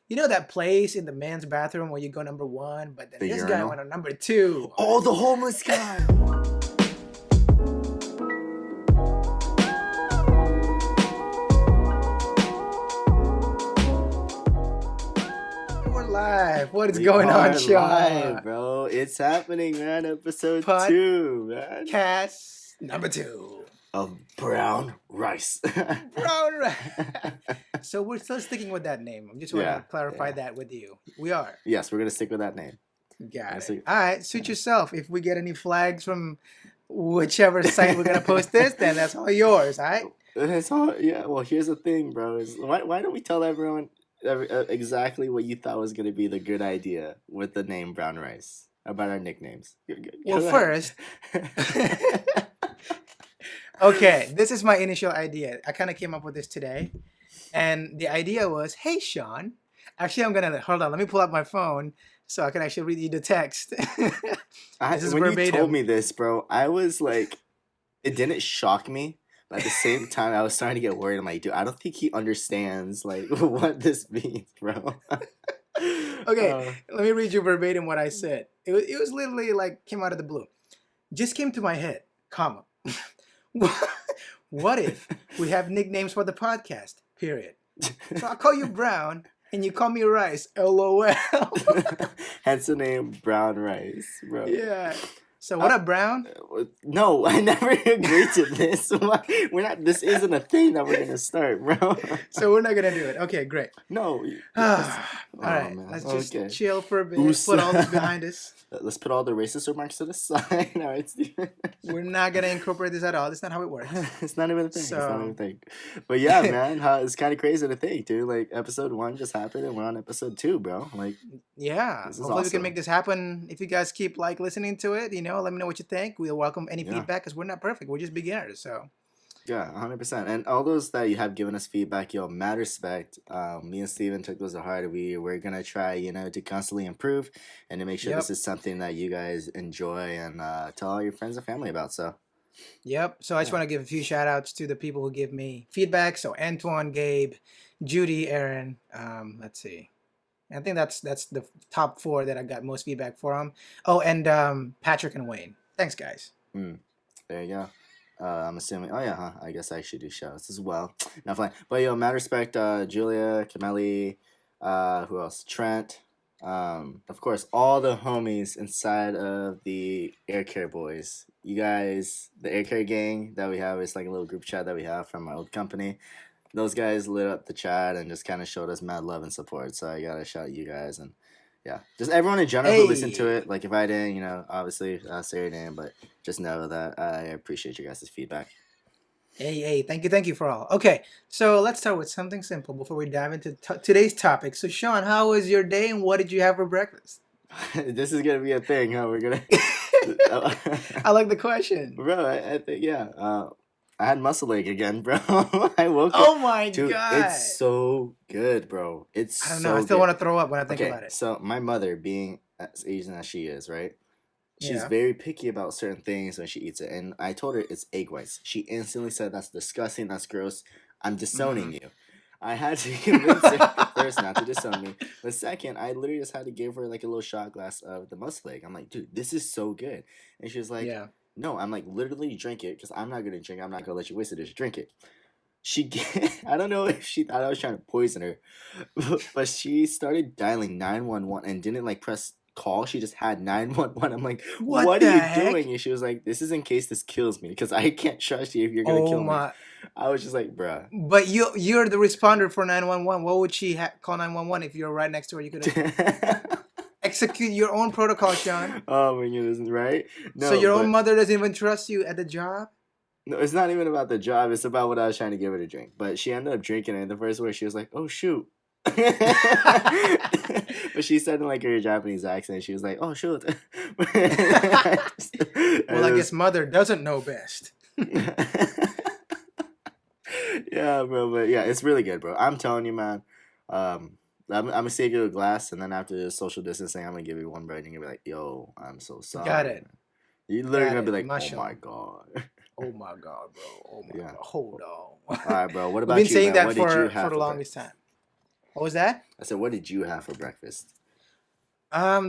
You know that place in the men's bathroom where you go number 1, but then The this guy urinal? went on number 2. Oh, the homeless guy. We're live. What is We going on, are Shawn? live, bro. It's happening, man. Episode 2, man. Cast number 2. Of brown rice. Brown rice. So we're still sticking with that name. I just want Yeah, to clarify yeah. that with you. We are. Yes, we're gonna stick with that name. Got see. it. All right, suit yourself. If we get any flags from whichever site we're gonna post this, then that's all yours. All right. It's all, yeah. Well, here's the thing, bro. Is why don't we tell everyone exactly what you thought was gonna be the good idea with the name Brown Rice about our nicknames? Well, Go first, ahead. okay, this is my initial idea. I kind of came up with this today, and the idea was, "Hey, Shawn." Actually, I'm gonna hold on. Let me pull up my phone so I can actually read you the text. This is When you verbatim. told me this, bro, I was like, it didn't shock me. But at the same time, I was starting to get worried. I'm like, dude, I don't think he understands like what this means, bro. Okay, let me read you verbatim what I said. It was literally like came out of the blue. Just came to my head, comma. What if we have nicknames for the podcast? Period. So I call you Brown and you call me Rice. LOL. Hence the name Brown Rice, bro. Yeah. So what up, Brown? No, I never agreed to this. We're not. This isn't a thing that we're gonna start, bro. So we're not gonna do it. Okay, great. No. All right, man. let's just Okay. chill for a bit. Oops. Put all this behind us. Let's put all the racist remarks to the side. All right, Steven. We're not gonna incorporate this at all. That's not how it works. It's not even a thing. It's not So- even a thing. But yeah, man, it's kind of crazy to think, dude. Like episode 1 just happened, and we're on episode 2, bro. Like, Yeah. This is Hopefully we awesome. can make this happen. If you guys keep like listening to it, let me know what you think. We'll welcome any Yeah. feedback because we're not perfect. We're just beginners. So yeah, 100%. And all those that you have given us feedback, yo, mad respect. Me and Steven took those to heart. We're gonna try, to constantly improve and to make sure Yep. this is something that you guys enjoy and tell all your friends and family about. So yep. So I just Yeah. want to give a few shout outs to the people who give me feedback. So Antoine, Gabe, Judy, Aaron. Let's see. I think that's the top 4 that I got most feedback from. Oh, and Patrick and Wayne. Thanks, guys. there you go. I'm assuming. Oh yeah, huh? I guess I should do shows as well. Not fine. But yo, mad respect. Julia, Kameli, who else? Trent. Of course, all the homies inside of the Air Care Boys. You guys, the Air Care gang that we have, is like a little group chat that we have from my old company. Those guys lit up the chat and just kind of showed us mad love and support. So I gotta shout you guys and yeah, just everyone in general who listened to Hey. it. Like if I didn't, obviously say your name, but just know that I appreciate you guys' feedback. Hey, thank you for all. Okay, so let's start with something simple before we dive into today's topic. So Shawn, how was your day and what did you have for breakfast? This is gonna be a thing, huh? We're gonna, I like the question. bro. I think yeah. I had muscle ache again, bro. I woke Oh up. my Dude, god! it's so good, bro. It's I don't so know. I still good. want to throw up when I think Okay, about it. so my mother, being as Asian as she is, right? She's Yeah. very picky about certain things when she eats it. And I told her it's egg whites. She instantly said, that's disgusting, that's gross. I'm disowning you. I had to convince her first not to disown me. But second, I literally just had to give her like a little shot glass of the muscle egg. I'm like, dude, this is so good. And she was like, Yeah. no, I'm like, literally drink it because I'm not going to drink. I'm not going to let you waste it. Just drink it. I don't know if she thought I was trying to poison her, but she started dialing 911 and didn't like press call. She just had 911. I'm like, What what the are you heck? doing? And she was like, this is in case this kills me because I can't trust you if you're going to Oh kill me. my! I was just like, bruh. But you're the responder for 911. What would she call 911 if you're right next to her? You could execute your own protocol, Shawn. Oh my goodness, right? No, So your but- own mother doesn't even trust you at the job? No, it's not even about the job. It's about what I was trying to give her to drink. But she ended up drinking it. The first word, she was like, oh, shoot. But she said in like her Japanese accent, she was like, oh, shoot. Well, I guess mother doesn't know best. Yeah, bro. But yeah, it's really good, bro. I'm telling you, man. I'm gonna save you a glass, and then after the social distancing, I'm gonna give you one bite, and you're gonna be like, yo, I'm so sorry. Got it. You're literally Got gonna be it. like, Mashallah. oh my god. Oh my god, bro. Oh my Yeah. god. Hold on. All right, bro. What We've about been you, saying man? that What did you for have the longest time. What was that? I said, what did you have for breakfast?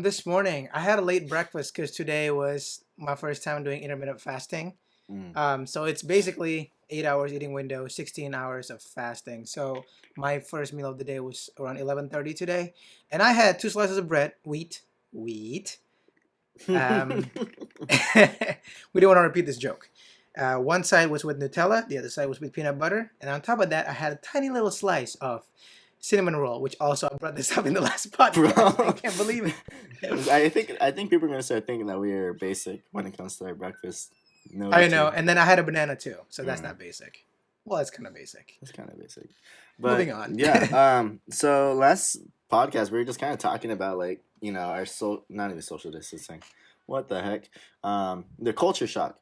This morning I had a late breakfast because today was my first time doing intermittent fasting. Mm. So it's basically 8 hours eating window, 16 hours of fasting. So my first meal of the day was around 11:30 today, and I had two slices of bread, wheat. Um, we don't want to repeat this joke. One side was with Nutella, the other side was with peanut butter, and on top of that, I had a tiny little slice of cinnamon roll, which also I brought this up in the last Bro, podcast. I can't believe it. I think people are gonna start thinking that we are basic when it comes to our breakfast. No I know, routine. and then I had a banana too, so that's Mm, not basic. Well, it's kind of basic. that's kind of basic, but Moving on. yeah. So last podcast we were just kind of talking about like our not even social distancing. What the heck? The culture shock,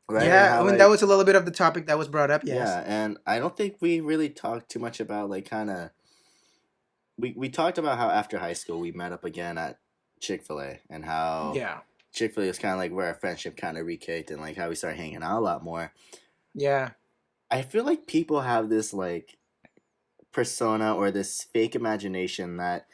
right? And Yeah, how I mean that like was a little bit of the topic that was brought up. Yes. yeah, and I don't think we really talked too much about like kind of we talked about how after high school we met up again at Chick Fil A and how Yeah. Chick Fil A is kind of like where our friendship kind of rekicked and like how we started hanging out a lot more. Yeah. I feel like people have this like persona or this fake imagination that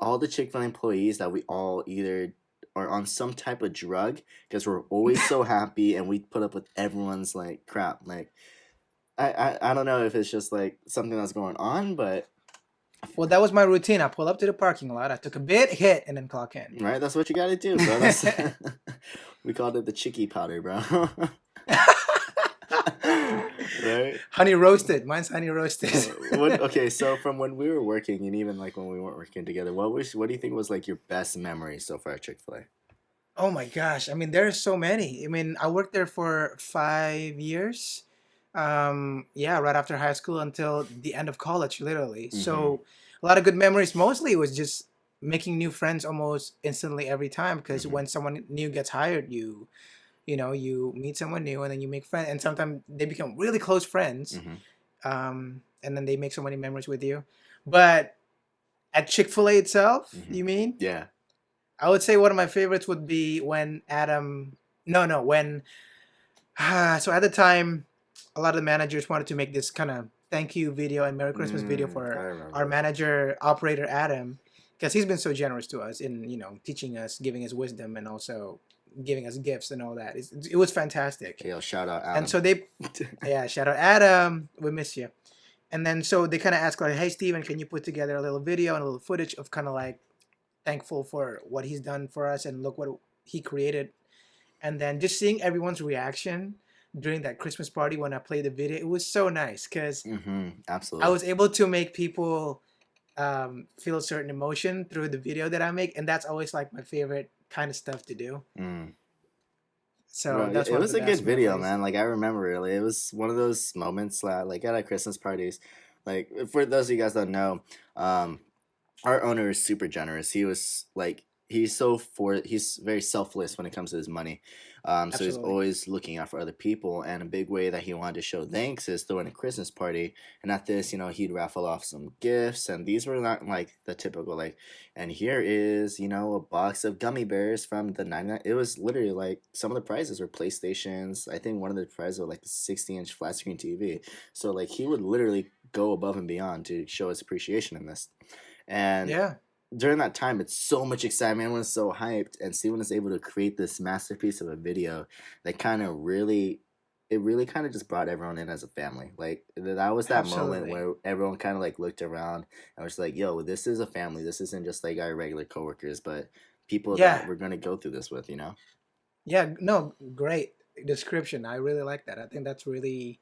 all the Chick Fil A employees that we all either are on some type of drug because we're always so happy and we put up with everyone's like crap. Like I don't know if it's just like something that's going on, but Well, that was my routine. I pull up to the parking lot, I took a bit hit, and then clock in. right, that's what you got to do, bro. That's we called it the chicky powder, bro. Right? Honey roasted. Mine's honey roasted. Okay, so from when we were working and even like when we weren't working together, what do you think was like your best memory so far at Chick-fil-A? Oh my gosh. I mean, there's so many. I mean, I worked there for 5 years. Yeah, right after high school until the end of college, literally. Mm-hmm. So a lot of good memories. Mostly it was just making new friends almost instantly every time because Mm-hmm. when someone new gets hired, you meet someone new and then you make friends and sometimes they become really close friends. Mm-hmm. And then they make so many memories with you. But at Chick-fil-A itself, Mm-hmm. you mean? Yeah. I would say one of my favorites would be when Adam. No, when. So at the time, a lot of the managers wanted to make this kind of thank you video and Merry Christmas video I for our remember. manager operator Adam, because he's been so generous to us in teaching us, giving us wisdom, and also giving us gifts and all that. It was fantastic. Yo, shout out And Adam. so they, yeah, shout out Adam, we miss you. And then so they kind of asked like, hey Steven, can you put together a little video and a little footage of kind of like thankful for what he's done for us and look what he created. And then just seeing everyone's reaction during that Christmas party when I played the video, it was so nice because Mm-hmm. I Absolutely. was able to make people feel a certain emotion through the video that I make, and that's always like my favorite kind of stuff to do. Mm. So Bro, that's it one of was the a good best video, memories. man. Like I remember really, it was one of those moments like at our Christmas parties. Like for those of you guys that don't know, um, our owner is super generous. He was like he's very selfless when it comes to his money. So he's Absolutely. always looking out for other people. And a big way that he wanted to show thanks is throwing a Christmas party. And at this, he'd raffle off some gifts, and these were not like the typical like. And here is a box of gummy bears from the 99. It was literally like some of the prizes were PlayStations. I think one of the prizes was like a 60-inch flat screen TV. So like he would literally go above and beyond to show his appreciation in this. And Yeah. during that time, it's so much excitement. Everyone's so hyped, and Steven is able to create this masterpiece of a video that really kind of just brought everyone in as a family. Like that was that moment Absolutely. where everyone kind of like looked around and was like, "Yo, this is a family. This isn't just like our regular coworkers, but people that Yeah. we're gonna go through this with." Yeah. No, great description. I really like that. I think that's really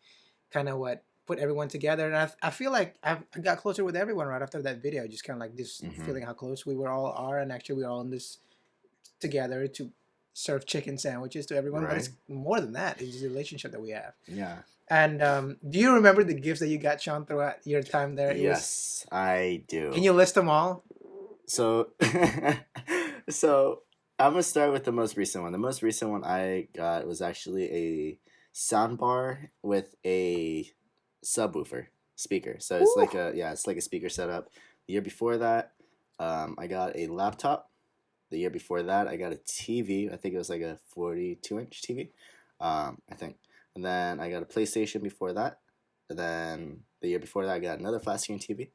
kind of what put everyone together. And I feel like I got closer with everyone right after that video. Just kind of like this Mm-hmm. feeling how close we were all are, and actually we're all in this together to serve chicken sandwiches to everyone. But Right? it's more than that. It's the relationship that we have. Yeah. And do you remember the gifts that you got, Sean, throughout your time there? It was. Yes, I Can do. you list them all? So, so I'm gonna start with the most recent one. The most recent one I got was actually a soundbar with a subwoofer speaker. So it's Ooh. like a speaker setup. The year before that, I got a laptop. The year before that, I got a TV. I think it was like a 42-inch TV. I think. And then I got a PlayStation before that. And then the year before that, I got another flat screen TV.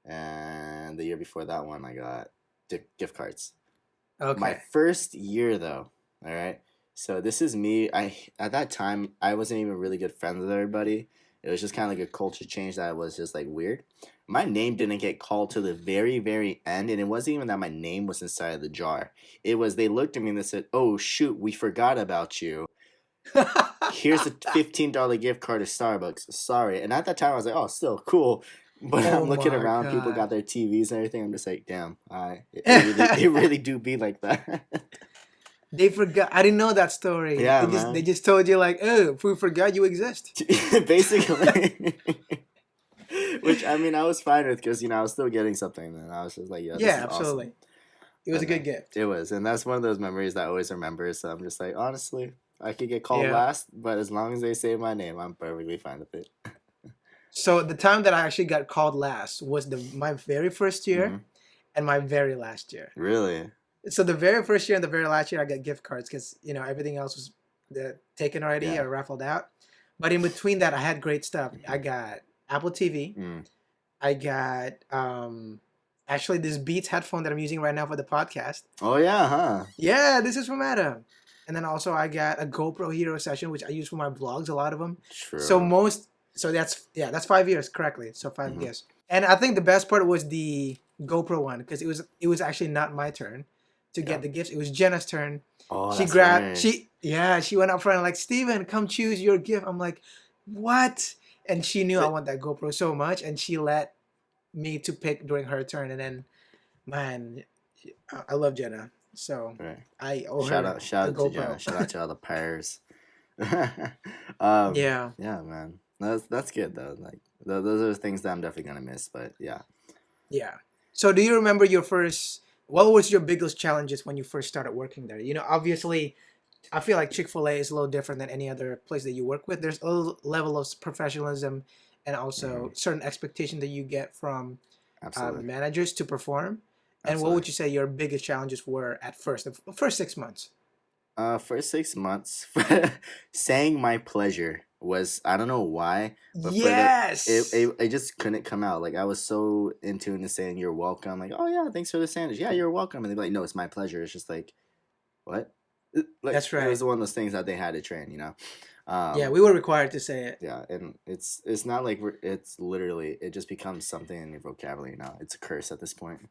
and the year before that one, I got gift cards. My Okay. first year though, all right. So this is me. I At that time I wasn't even really good friends with everybody. It was just kind of like a culture change that was just like weird. My name didn't get called to the very very end, and it wasn't even that my name was inside of the jar. It was they looked at me and they said, "Oh shoot, we forgot about you. Here's a $15 gift card to Starbucks. Sorry." And at that time I was like, "Oh, still cool." But Oh I'm looking my around, people got god. their TVs and everything. I'm just like, damn, it really do be like that. They forgot. I didn't know that story. Yeah, They man. just told you like, oh, we forgot you exist. Basically. Which I mean, I was fine with because I was still getting something, and I was just like, "Yeah, this Yeah, is awesome." absolutely. It was But a good no, gift. it was, and that's one of those memories that I always remember. So I'm just like, honestly, I could get called Yeah. last, but as long as they say my name, I'm perfectly fine with it. So the time that I actually got called last was the my very first year Hmm. and my very last year. Really? So the very first year and the very last year, I got gift cards because everything else was taken already Yeah. or raffled out. But in between that, I had great stuff. I got Apple TV. Mm. I got actually this Beats headphone that I'm using right now for the podcast. Oh yeah, huh? Yeah, this is from Adam. And then also I got a GoPro Hero session, which I use for my vlogs, a lot of them. So True. most, so that's 5 years correctly. So 5 years. And I think the best part was the GoPro one because it was actually not my turn to Yeah. get the gifts. It was Jenna's turn. Oh, She that's grabbed right. she went up front and like, Steven, come choose your gift. I'm like, what? And she knew I But want that GoPro so much, and she let me to pick during her turn. And then, man, I love Jenna, so right. I owe her Shout a out to Jenna. GoPro. Shout out to all the pairs. Yeah, Yeah, man. That's good though. Like those are things that I'm definitely gonna miss. But yeah. yeah. So, do you remember your first? What was your biggest challenges when you first started working there? Obviously, I feel like Chick-fil-A is a little different than any other place that you work with. There's a level of professionalism and Hmm. also certain expectation that you get from Absolutely. managers to perform. And what Absolutely. would you say your biggest challenges were at first, the first 6 months? First 6 months, saying my pleasure was I don't know why, but for the Yes. it just couldn't come out. Like I was so into into saying you're welcome. Like, oh yeah, thanks for the sandwich. Yeah, you're welcome. And they'd be like, no, it's my pleasure. It's just like what? Like That's it was right. one of those things that they had to train. Yeah, Um, we were required to say it. yeah, and it's not like it's literally it just becomes something in your vocabulary now. It's a curse at this point.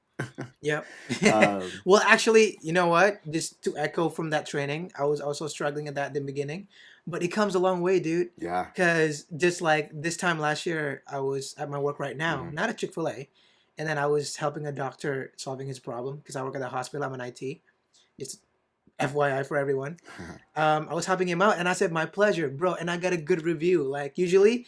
Yep. um, Well, actually, you know what? Just to echo from that training, I was also struggling at that in the beginning, but it comes a long way, dude. yeah. Because just like this time last year, I was at my work right now, Hmm. not at Chick Fil A, and then I was helping a doctor solving his problem because I work at the hospital. I'm an IT. It's FYI for everyone. I was helping him out, and I said, "My pleasure, bro." And I got a good review. Like usually,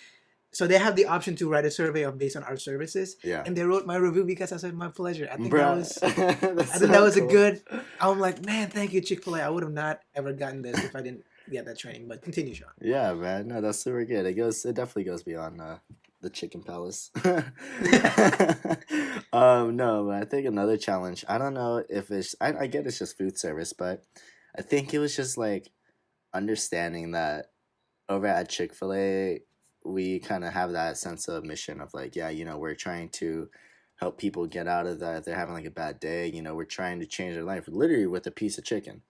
so they have the option to write a survey of based on our services, Yeah. and they wrote my review because I said my pleasure. Bruh, I that's think that so was a cool. good. I'm like, man, thank you, Chick Fil A. I would have not ever gotten this if I didn't get that training. But continue, Sean. Yeah, man. No, that's super good. It definitely goes beyond the chicken palace. No, but I think another challenge. I don't know if I get it's just food service, but I think it was just like understanding that over at Chick Fil A, we kind of have that sense of mission of like, yeah, we're trying to help people get out of that if they're having like a bad day. We're trying to change their life literally with a piece of chicken.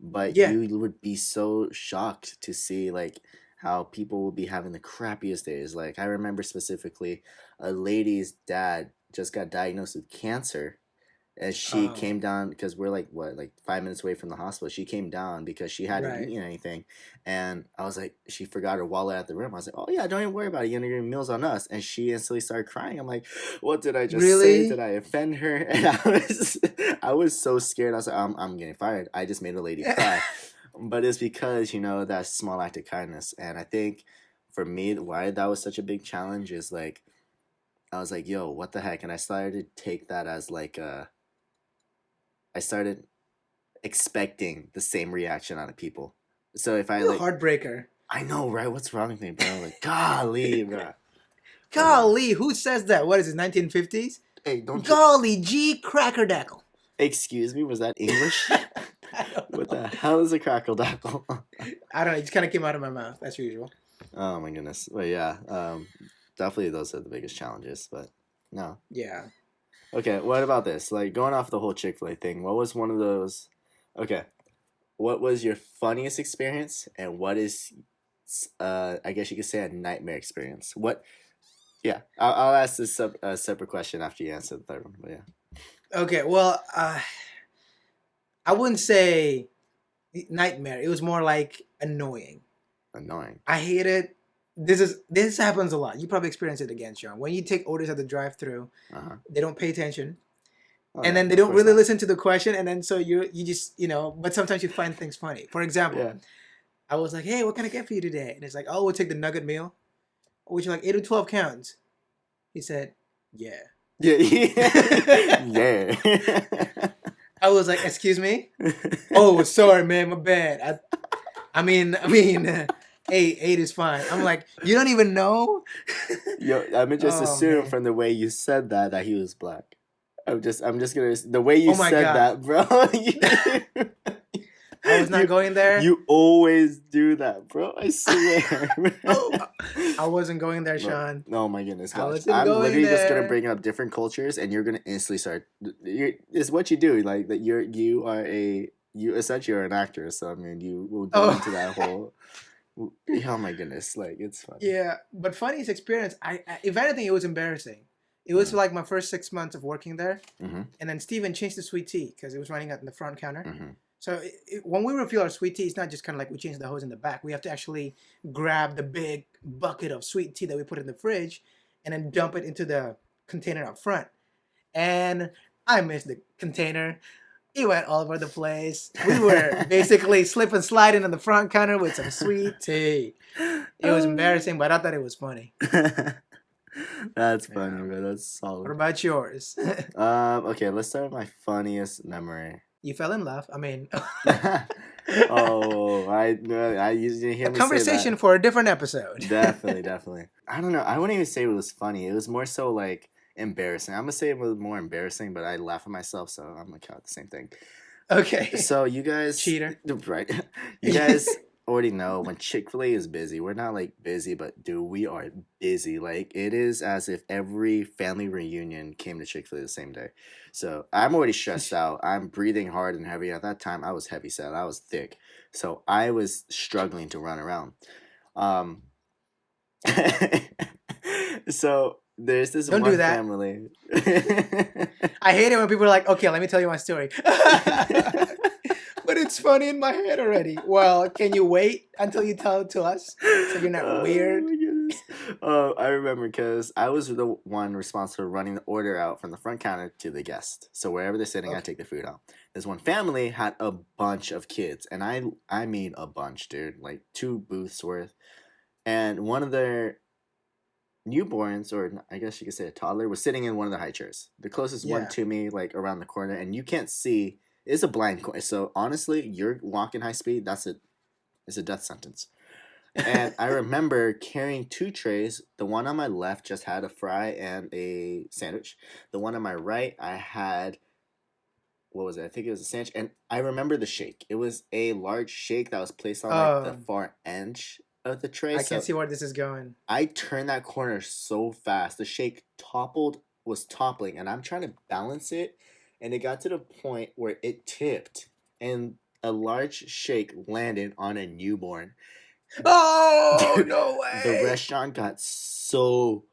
But Yeah. you would be so shocked to see like how people will be having the crappiest days. Like I remember specifically a lady's dad just got diagnosed with cancer, and she Oh, came down because we're like what, like 5 minutes away from the hospital. She came down because she hadn't right. eaten anything, and I was like, she forgot her wallet at the room. I was like, oh yeah, don't even worry about it. Your meals on us. And she instantly started crying. I'm like, what did I just say? Did Really? I offend her? And I was so scared. I was like, I'm getting fired. I just made a lady cry, but it's because that small act of kindness. And I think for me, why that was such a big challenge is like I was like, yo, what the heck? And I started to take that as like a I started expecting the same reaction out of people. So if I You're a like, heartbreaker. I know, right? What's wrong with me, bro? Like, golly, bro. But no. Golly, who says that? What is it, 1950s? Hey, don't you? Golly gee, crackerdackle. Excuse me, was that English? I don't What know. the hell is a crackle dackle? I don't know. It just kind of came out of my mouth, as usual. Oh my goodness. But yeah, definitely those are the biggest challenges. But no, Yeah. Okay, what about this? Like going off the whole Chick Fil A thing. What was one of those? Okay, what was your funniest experience, and what is, I guess you could say a nightmare experience? What? Yeah, I'll ask this separate question after you answer the third one. But yeah, Okay, well, I wouldn't say nightmare. It was more like annoying. annoying. I hate it. This happens a lot. You probably experience it again, Shawn. When you take orders at the drive-through, Uh huh. they don't pay attention, Oh and yeah, then they of don't course really not. listen to the question, and then so you just But sometimes you find things funny. For example, Yeah. I was like, "Hey, what can I get for you today?" And it's like, "Oh, we'll take the nugget meal. Would you like 8 or 12 counts?" He said, "Yeah." Yeah. Yeah. I was like, "Excuse me." Oh, sorry, man, my bad. Eight is fine. I'm like, you don't even know. Yo, I'm gonna just Oh assume man. from the way you said that he was black. I'm just gonna the way you Oh my said god. that, bro. I was not you going there. you always do that, bro. I swear. Oh, I wasn't going there, Bro, Shawn. oh my goodness, I watch. wasn't I'm going literally just gonna there. bring up different cultures, and you're gonna instantly start. It's what you do, like that. You are a you essentially are an actor, so I mean, you will go Oh, into that whole. Oh my goodness, like it's funny. yeah. But funniest experience. If anything, it was embarrassing. It was Mm, like my first 6 months of working there, mm-hmm, and then Steven changed the sweet tea because it was running out in the front counter. mm-hmm. So when we refill our sweet tea, it's not just kind of like we change the hose in the back. We have to actually grab the big bucket of sweet tea that we put in the fridge, and then dump it into the container up front. And I missed the container. It went all over the place. We were basically slip and sliding on the front counter with some sweet tea. It was embarrassing, but I thought it was funny. That's funny, Yeah. bro. That's What solid. about yours? Okay, let's start with my funniest memory. You fell in love. I mean, Oh, I usually hear a me say that. conversation for a different episode. Definitely, definitely. I don't know. I wouldn't even say it was funny. It was more so like embarrassing. I'm gonna say it was more embarrassing, but I laugh at myself, so I'm gonna count the same thing. Okay. So you guys, Cheater. right? You guys already know when Chick Fil A is busy. We're not like busy, but dude, we are busy. Like it is as if every family reunion came to Chick Fil A the same day. So I'm already stressed out. I'm breathing hard and heavy. At that time, I was heavy set. I was thick, so I was struggling to run around. Um, so there's this Don't do one that. family. I hate it when people are like, okay, let me tell you my story. But it's funny in my head already. Well, can you wait until you tell it to us so you're not Oh weird? my goodness. Oh, I remember because I was the one responsible for running the order out from the front counter to the guest. So wherever they're sitting, I Okay. take the food out. This one family had a bunch of kids, and I mean a bunch, dude, like 2 booths worth. And one of their newborns, or I guess you could say a toddler, was sitting in one of the high chairs. The closest one Yeah. to me, like around the corner, and you can't see. It's a blind corner. So honestly, you're walking high speed. That's it. It's a death sentence. And I remember carrying 2 trays. The one on my left just had a fry and a sandwich. The one on my right, I had, what was it? I think it was a sandwich. And I remember the shake. It was a large shake that was placed on like the Oh, far edge of the tray. I can So see where this is going. I turned that corner so fast. The shake was toppling, and I'm trying to balance it. And it got to the point where it tipped, and a large shake landed on a newborn. Oh, Dude, no the way. restaurant got so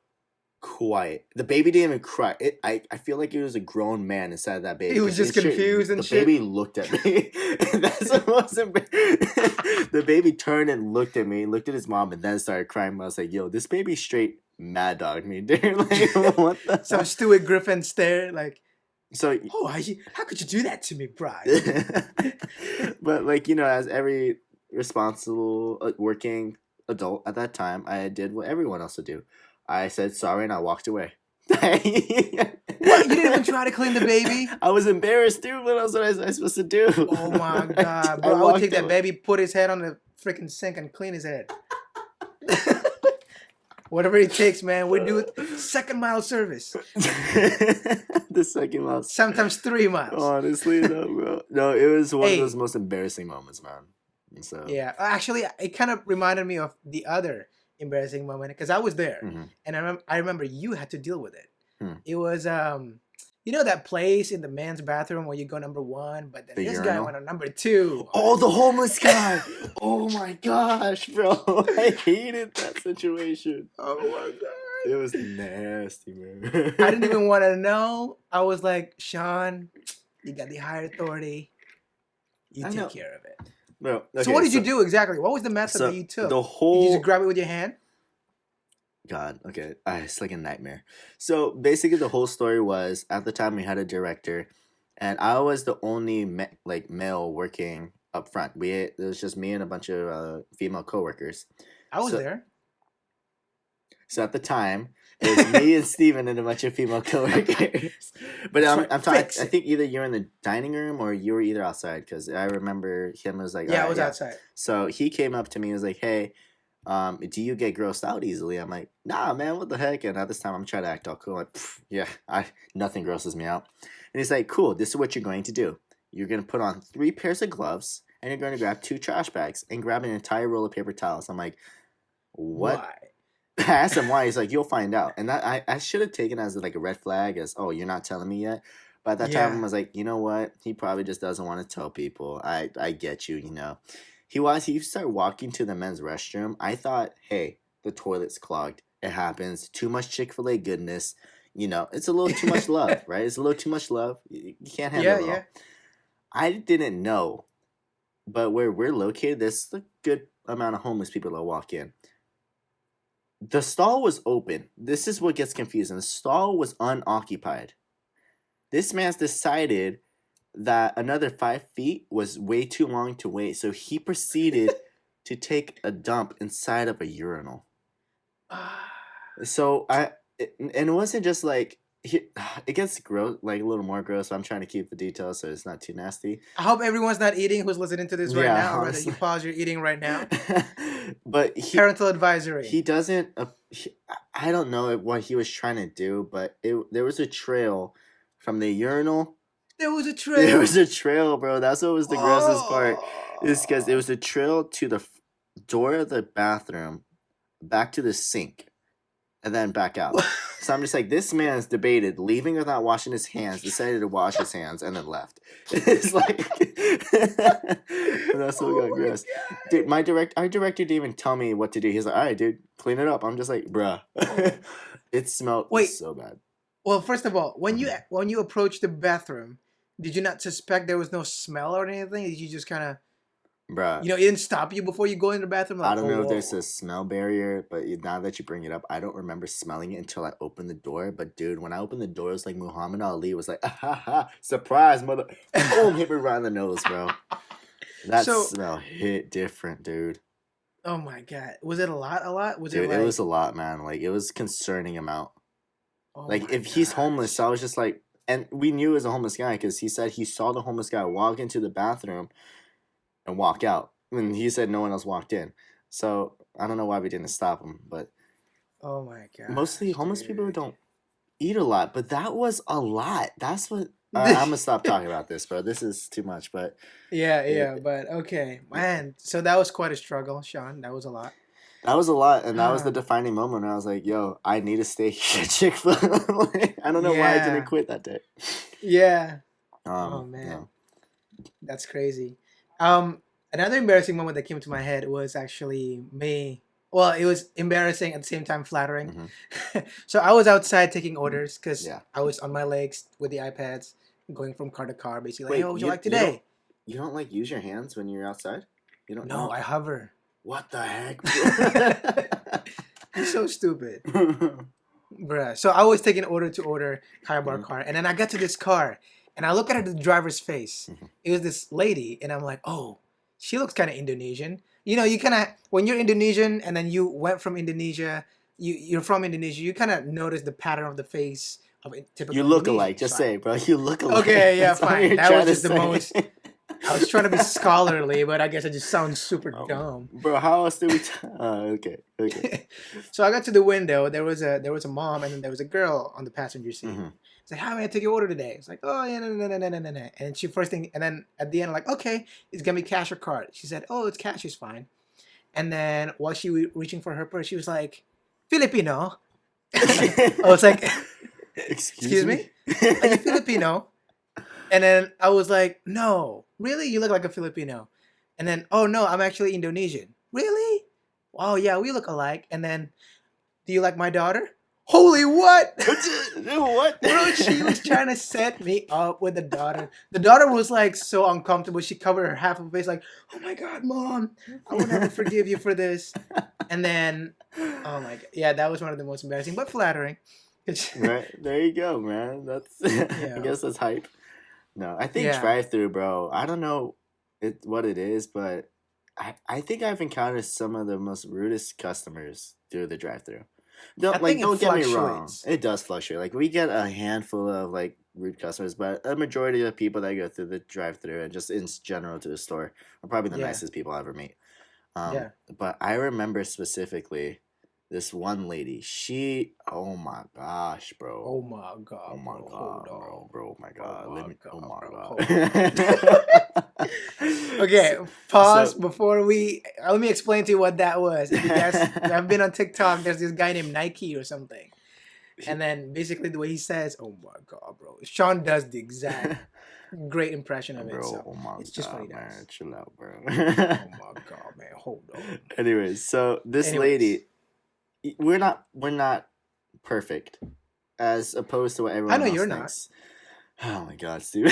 quiet. The baby didn't even cry. I feel like it was a grown man inside that baby He was because just it straight. confused and The shit. baby looked at me. That's the most The baby turned and looked at me, looked at his mom, and then started crying. I was like, "Yo, this baby straight mad dog me, dude. Like, what the Some hell?" Stewie Griffin stare, like, So, oh, how could you do that to me, Bry? but like as every responsible working adult at that time, I did what everyone else would do. I said sorry and I walked away. I What? You didn't even try to clean the baby? was embarrassed, dude. What else was I supposed to do? Oh my god, I bro! I would take walked that away. baby, put his head on the freaking sink, and clean his head. Whatever it takes, man. We do it. Second mile service. The second mouse. Sometimes 3 miles. Honestly, no, bro. No, it was one of those Hey, most embarrassing moments, man. So, yeah. Actually, it kind of reminded me of the other embarrassing moment because I was there, mhm. and I remember you had to deal with it. Hmm. It was You know that place in the men's bathroom where you go number one, but then The this guy urinal. went on number two. Oh, the homeless guy. Oh my gosh, bro. I hated that situation. Oh my god. It was nasty, man. I didn't even want to know. I was like, Shawn, you got the higher authority. You I take know. care of it. Bro, So okay, what did you do exactly? What was the method that you took? the Did you whole just grab it with your hand? God, okay, it's like a nightmare. So basically, the whole story was at the time we had a director, and I was the only male working up front. It was just me and a bunch of female coworkers. I was So there. so at the time, it was me and Steven and a bunch of female coworkers. But That's right. I'm talking. Fix I it. think either you're in the dining room or you were either outside because I remember him was like, Yeah, I "Alright, was outside. So he came up to me and was like, "Hey, do you get grossed out easily?" I'm like, "Nah, man, what the heck?" And at this time, I'm trying to act all cool. Like, yeah, nothing grosses me out. And he's like, "Cool, this is what you're going to do. You're going to put on 3 pairs of gloves, and you're going to grab 2 trash bags and grab an entire roll of paper towels." I'm like, "What?" Why? I asked him why. He's like, "You'll find out." And that I should have taken as like a red flag, as, "Oh, you're not telling me yet." But at that time, I was like, you know what? He probably just doesn't want to tell people. I get you, you know. He started walking to the men's restroom. I thought, hey, the toilet's clogged. It happens. Too much Chick-fil-A goodness. You know, it's a little too much love, right? It's a little too much love. You can't handle it all. I didn't know, but where we're located, there's a good amount of homeless people that walk in. The stall was open. This is what gets confusing. The stall was unoccupied. This man's decided that another 5 feet was way too long to wait, so he proceeded to take a dump inside of a urinal. So and it wasn't just like it gets gross, like a little more gross. So I'm trying to keep the details so it's not too nasty. I hope everyone's not eating who's listening to this right Yeah, now, or rather honestly. you pause your eating right now. But Parental advisory. he doesn't. I don't know what he was trying to do, but there was a trail from the urinal. There was a trail. There was a trail, bro. That's what was the grossest part. Is because it was a trail to the door of the bathroom, back to the sink, and then back out. So I'm just like, this man's debated leaving without washing his hands, decided to wash his hands, and then left. It's like, that's what got gross. Dude, our director didn't even tell me what to do. He's like, all right, dude, clean it up. I'm just like, bruh. It smelled so bad. Well, first of all, when you approached the bathroom, did you not suspect there was no smell or anything? Did you just kind of, bruh, it didn't stop you before you go in the bathroom? Like, I don't know if there's a smell barrier, but now that you bring it up, I don't remember smelling it until I opened the door. But dude, when I opened the door, it was like Muhammad Ali was like, ah, ha, ha, surprise, mother. Boom, hit me right in the nose, bro. That smell hit different, dude. Oh my God. Was it a lot? Dude, it was a lot, man. Like, it was a concerning amount. Oh like, if he's homeless, so I was just like, and we knew he was a homeless guy because he said he saw the homeless guy walk into the bathroom and walk out. And he said no one else walked in. So I don't know why we didn't stop him, but oh my God. Mostly homeless people don't eat a lot, but that was a lot. That's what I'm gonna stop talking about this, bro. This is too much, but but okay, man. So that was quite a struggle, Shawn. That was a lot. That was a lot, and that was the defining moment where I was like, "Yo, I need to stay here at Chick-fil-A." I don't know why I didn't quit that day. Yeah. Oh man, no. That's crazy. Another embarrassing moment that came to my head was actually me. Well, it was embarrassing at the same time flattering. Mm-hmm. So I was outside taking orders because I was on my legs with the iPads, going from car to car, basically. Wait, hey, what would you like today? You don't like use your hands when you're outside? You don't? No, I hover. What the heck? You're so stupid. Bruh. So I was taking order to order, car bar car, and then I got to this car, and I look at the driver's face. Mm-hmm. It was this lady, and I'm like, oh, she looks kind of Indonesian. You know, you kind of, when you're Indonesian and then you went from Indonesia, you're from Indonesia, you kind of notice the pattern of the face of typical You look alike. Just say, bro. You look alike. Okay, yeah, fine. That was just the most. I was trying to be scholarly, but I guess I just sound super dumb. Bro, how else do we? Okay. So I got to the window. There was a mom and then there was a girl on the passenger seat. Mm-hmm. It's like, how may I take your order today? It's like, oh yeah, no. And she first thing, and then at the end, like, okay, it's gonna be cash or card. She said, oh, it's cash is fine. And then while she was reaching for her purse, she was like, Filipino. I was like, excuse me. Are you Filipino? And then I was like, no, really? You look like a Filipino. And then, oh no, I'm actually Indonesian. Really? Oh yeah, we look alike. And then, do you like my daughter? Holy what? What? Bro, she was trying to set me up with the daughter. The daughter was like so uncomfortable. She covered her half of her face, like, oh my God, mom, I will never forgive you for this. And then, oh my God. Yeah, that was one of the most embarrassing, but flattering. Right, there you go, man. That's I Yeah. guess that's hype. No, I think Yeah. drive through, bro. I don't know what it is, but I think I've encountered some of the most rudest customers through the drive through. I Don't think it don't get me wrong. fluctuates. It does fluctuate. Like we get a handful of like rude customers, but a majority of the people that go through the drive through and just in general to the store are probably the Yeah. nicest people I ever meet. Yeah. But I remember specifically this one lady. She, oh my gosh, bro. Oh my Oh God, my bro. Hold god, on. bro. Oh my Oh god. Let my me. Oh God, my bro. Hold on. god. Okay, so, pause so before we. Let me explain to you what that was. If you guys have been on TikTok, there's this guy named Nike or something. And then basically the way he says, "Oh my God, bro," Shawn does the exact great impression of it. bro. So Oh my it's just what he god, man. does. Chill out, bro. Oh my God, man, hold on. Anyways, so this Anyways, lady, we're not perfect as opposed to what I everyone know else you're not. thinks. Oh my god, Steven.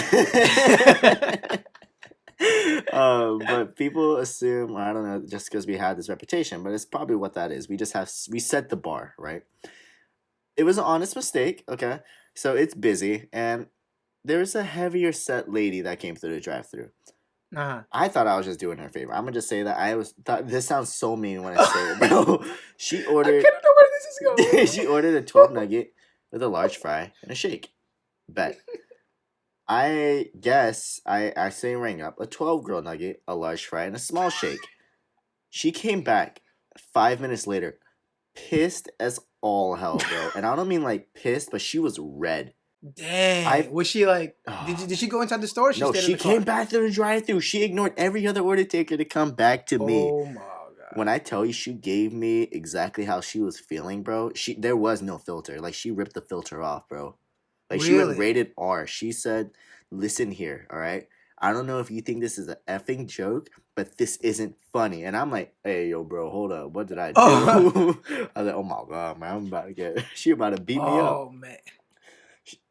But people assume, I don't know, just because we had this reputation, but it's probably what that is. We set the bar, right? It was an honest mistake, okay? So it's busy, and there's a heavier set lady that came through the drive-through. Uh-huh. I thought I was just doing her a favor. I'm gonna just say that thought this sounds so mean when I say it, bro. She I kind ordered of know where this is she going. ordered a 12 nugget with a large fry and a shake. Bet. I guess I say rang up a 12 grilled nugget, a large fry, and a small shake. She came back 5 minutes later, pissed as all hell, bro. And I don't mean like pissed, but she was red. I Dang, was she like? oh, Did she go inside the store? Or she no, stayed in she the came car. back to the drive-through. She ignored every other order taker to come back to me. Oh my God. When I tell you she gave me exactly how she was feeling, bro, there was no filter. Like she ripped the filter off, bro. Like she went Really? rated R. She said, "Listen here, all right. I don't know if you think this is an effing joke, but this isn't funny." And I'm like, "Hey, yo, bro, hold up. What did I do?" Oh, I was like, "Oh my god, man, I'm about to get. She about to beat me up." oh man.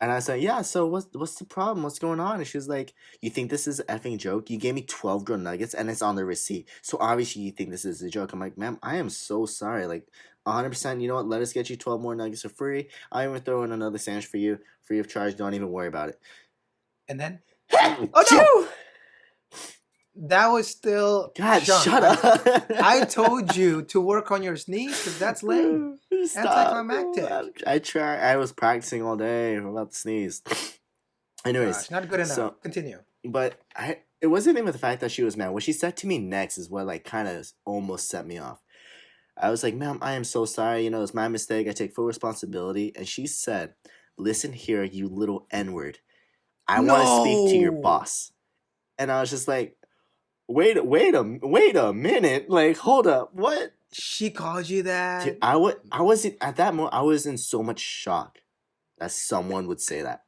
And I said, "Yeah. So what's the problem? What's going on?" And she was like, "You think this is an effing joke? You gave me 12 grilled nuggets, and it's on the receipt. So obviously you think this is a joke." I'm like, "Ma'am, I am so sorry. Like, 100%. You know what? Let us get you 12 more nuggets for free. I'll even throw in another sandwich for you, free of charge. Don't even worry about it." And then, oh no, Achoo! that was still God, Sean. shut I up. told you to work on your sneeze because that's lame. Stop. Anticlimactic. I tried. I was practicing all day. I'm about to sneeze. Anyways, Gosh, not good enough. so Continue. but it wasn't even the fact that she was mad. What she said to me next is what like kind of almost set me off. I was like, "Ma'am, I am so sorry. You know, it's my mistake. I take full responsibility." And she said, "Listen here, you little N-word. I want to speak to your No, boss." And I was just like, wait a minute. Like, hold up. What? she called you Dude, that. I wasn't at that moment. I was in so much shock that someone would say that.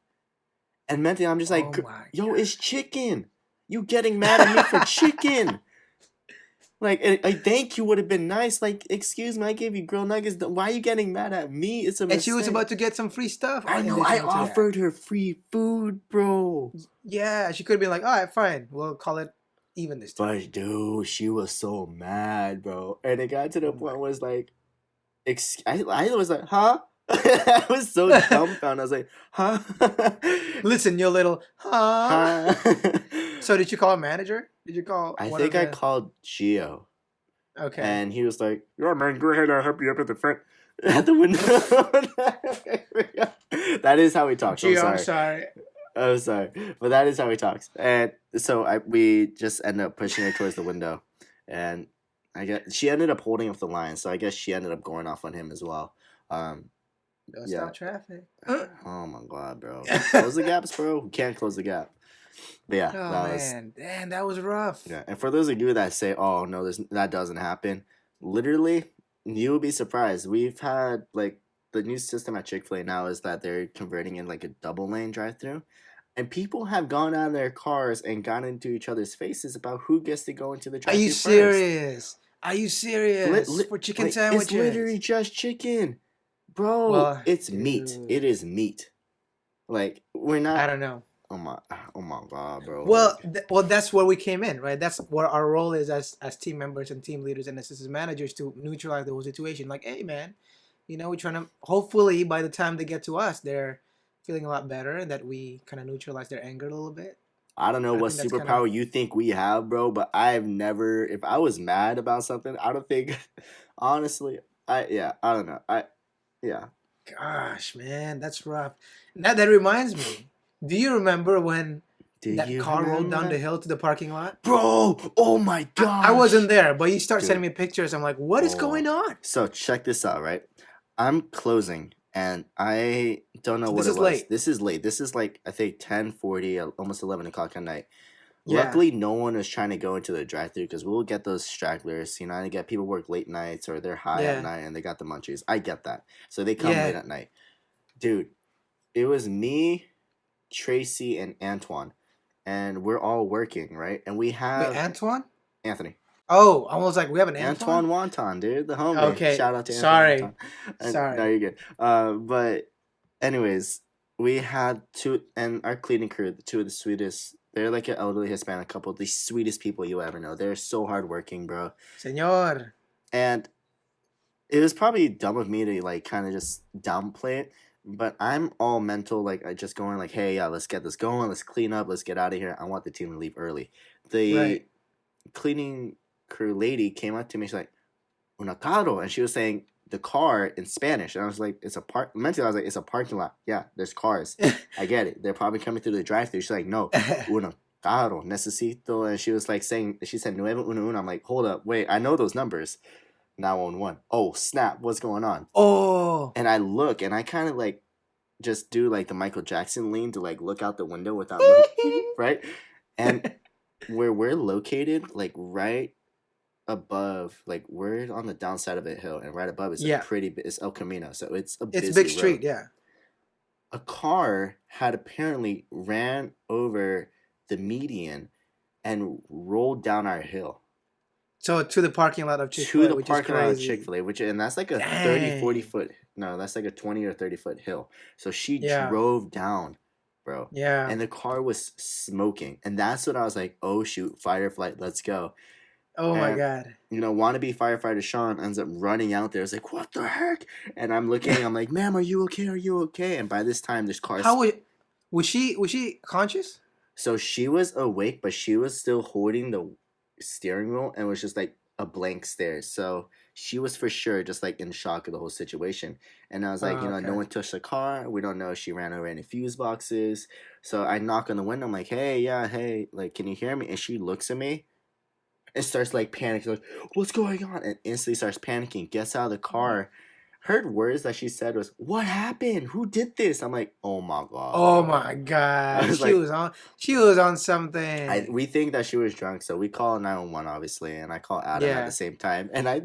And mentally, I'm just like, Oh my yo, it's chicken. You getting mad at me for chicken? Like, a thank you would have been nice. Like, excuse me, I gave you grilled nuggets. Why are you getting mad at me? It's a And she was mistake. about to get some free stuff I know. I additional to that. offered her free food, bro. Yeah, she could have been like, all right, fine. We'll call it even this time. But dude, she was so mad, bro. And it got to the Oh my. point where it's like, I was like, huh? I was so dumbfounded. I was like, huh? Listen, you little, huh? huh? So did you call a manager? Did you call I one of think I the? called Gio. Okay. And he was like, "Yeah, man, go ahead. I'll help you up at the front, at the window." That is how he talks. I'm Gio, I'm sorry. sorry. I'm sorry, but that is how he talks. And so we just ended up pushing her towards the window, and I guess she ended up holding up the line. So I guess she ended up going off on him as well. Um, Don't yeah. stop traffic. Oh my god, bro! Close the gaps, bro. We can't close the gap. But yeah, Oh that was man, damn, that was rough. yeah. And for those of you that say, "Oh no, that doesn't happen," literally, you will be surprised. We've had like the new system at Chick Fil A now is that they're converting in like a double lane drive through, and people have gone out of their cars and gotten into each other's faces about who gets to go into the Are drive you through first. serious? Are you serious? For chicken Like it's literally sandwiches? just chicken, bro. Well, It's meat. It dude, is meat. Like we're I not. don't know. Oh my, oh my god, bro. Well, Like well, that's where we came in, right? That's where our role is as team members and team leaders and assistant managers to neutralize the whole situation. Like, hey, man, we're trying to. Hopefully, by the time they get to us, they're feeling a lot better, and that we kind of neutralize their anger a little bit. I don't know I what think that's kind of. superpower you think we have, bro, but I've never. If I was mad about something, I don't think. Honestly, I don't know. Yeah. Gosh, man, that's rough. Now that reminds me. Do you remember when Do that you car rolled down remember, the hill to the parking lot? bro? Oh my I wasn't gosh, there, but you start sending dude. me pictures. I'm like, what is Oh, going on? so check this out, right? I'm closing, and I don't know So what this it is was. late. This is late. This is like I think 10:40, almost 11 o'clock at night. Yeah, Luckily, no one was trying to go into the drive-through because we'll get those stragglers. You know, I get people work late nights or they're high at yeah, night and they got the munchies. I get that, so they come yeah. late at night, dude. It was me, Tracy, and Antoine, and we're all working, right? And we Wait, have Antoine? Anthony. Oh, I was like, we have an Antoine? Antoine Wonton, dude, the homie. Okay, Shout out to Antoine sorry. Wonton. And no, Sorry. you're good. But anyways, we had two, and our cleaning crew, the two of the sweetest. They're like an elderly Hispanic couple, the sweetest people you'll ever know. They're so hardworking, bro. Señor. And it was probably dumb of me to like kind of just downplay it. But I'm all mental, like I just going like, hey, yeah, let's get this going, let's clean up, let's get out of here. I want the team to leave early. The Right. cleaning crew lady came up to me. She's like, "Una carro," and she was saying the car in Spanish. And I was like, "It's a park." Mentally, I was like, "It's a parking lot. Yeah, there's cars. I get it. They're probably coming through the drive-through." She's like, "No, una carro necesito," and she was like saying, she said nueve una una. I'm like, "Hold up, wait, I know those numbers." 911. Oh snap! What's going on? Oh. And I look, and I kind of like just do like the Michael Jackson lean to like look out the window without moving, right? And where we're located, like right above, like we're on the downside of a hill, and right above is Yeah. it's El Camino, so it's a It's busy big road. street, yeah. A car had apparently ran over the median and rolled down our hill So to the parking lot of Chick to Fil A, the which is parking lot of crazy. Chick-fil-A, and that's like a 30, 40 Dang. foot, no, that's like a 20 or 30-foot hill. So she Yeah. drove down, bro. Yeah. And the car was smoking. And that's when I was like, oh shoot, fight or flight, let's go. Oh my And God. wannabe firefighter Shawn ends up running out there. It's like, what the heck? And I'm looking, I'm like, ma'am, are you okay? Are you okay? And by this time, this car's. How was she conscious? So she was awake, but she was still holding the steering wheel and was just like a blank stare. So she was for sure just like in shock of the whole situation. And I was like, no Okay. one touched the car. We don't know if she ran over any fuse boxes. So I knock on the window. I'm like, hey, yeah, hey, like, can you hear me? And she looks at me and starts like panicking, like, what's going on? And instantly starts panicking, gets out of the car. Heard words that she said was, what happened? Who did this? I'm like, oh my god, Oh bro. my I God. was She like, was on. She was on something. we think that she was drunk, so we call 911 obviously, and I call Adam at the Yeah. same time, and I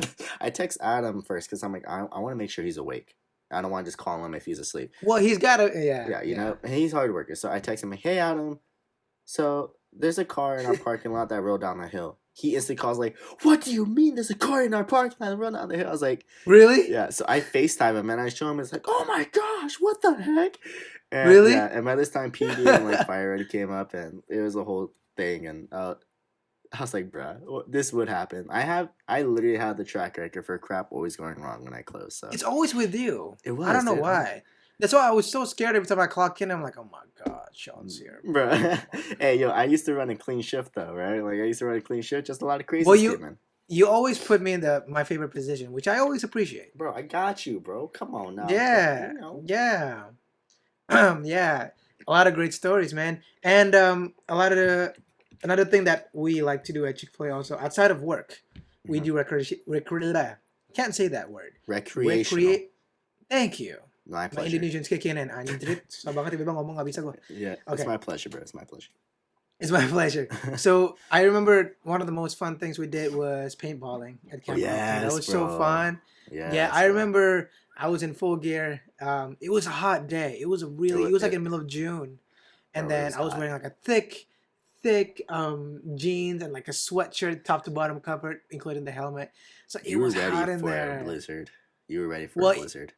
text Adam first because I'm like, I want to make sure he's awake. I don't want to just call him if he's asleep. Well, he's got to. Yeah. Yeah, Yeah. and he's a hard worker, so I text him like, hey Adam, so there's a car in our parking lot that rolled down the hill. He instantly calls like, what do you mean there's a car in our parking lot that rolled down the hill? I was like, Really? yeah. So I FaceTime him and I show him. It's like, oh my gosh, what the heck? And Really? yeah, and by this time PD and like fire already came up and it was a whole thing. And I was like, bruh, this would happen. I literally had the track record for crap always going wrong when I close. So It's always with you. it was. I don't know dude. why. That's why I was so scared every time I clock in. I'm like, oh my God, Shawn's here. Bro, hey yo, I used to run a clean shift though, right? Like I used to run a clean shift, just a lot of crazy Well, shit, man. you always put me in my favorite position, which I always appreciate. Bro, I got you, bro. Come on now. Yeah. You know. Yeah. Yeah. A lot of great stories, man. And another thing that we like to do at Chick Fil A also outside of work, we do can't say that word. Recreational. Thank you. My My pleasure. Indonesians kick in and anjrit. So bakit tiba ngomong nggak bisa gue. Yeah, Okay. it's my pleasure, bro. It's my pleasure. It's my pleasure. So I remember one of the most fun things we did was paintballing at Camp Mountain. That yes, was so bro. fun. Yes, Yeah, I bro. remember I was in full gear. It was a hot day. It was like in the middle of June, and Bro, it then was I was hot. wearing like a thick jeans and like a sweatshirt, top to bottom covered, including the helmet. So it You were was ready hot in for a there. blizzard. You were ready for a Well, blizzard.